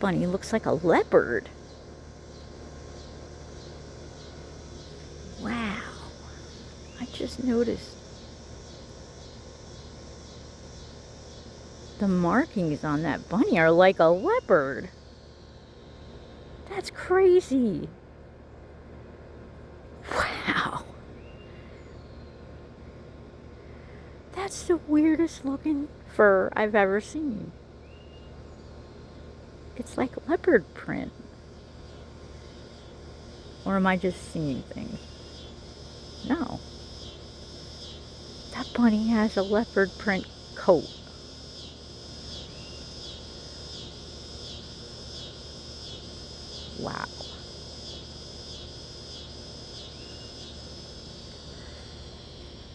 bunny looks like a leopard. Wow. I just noticed the markings on that bunny are like a leopard. That's crazy. Wow. That's the weirdest looking fur I've ever seen. It's like leopard print. Or am I just seeing things? No. That bunny has a leopard print coat. Wow.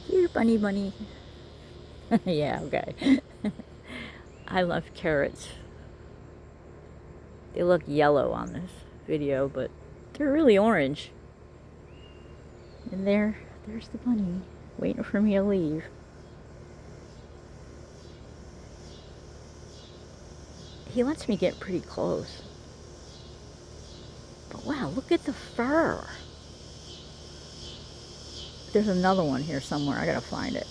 Here, bunny bunny. Yeah, okay. I love carrots. They look yellow on this video, but they're really orange. And there's the bunny, waiting for me to leave. He lets me get pretty close. But wow, look at the fur. There's another one here somewhere. I gotta find it.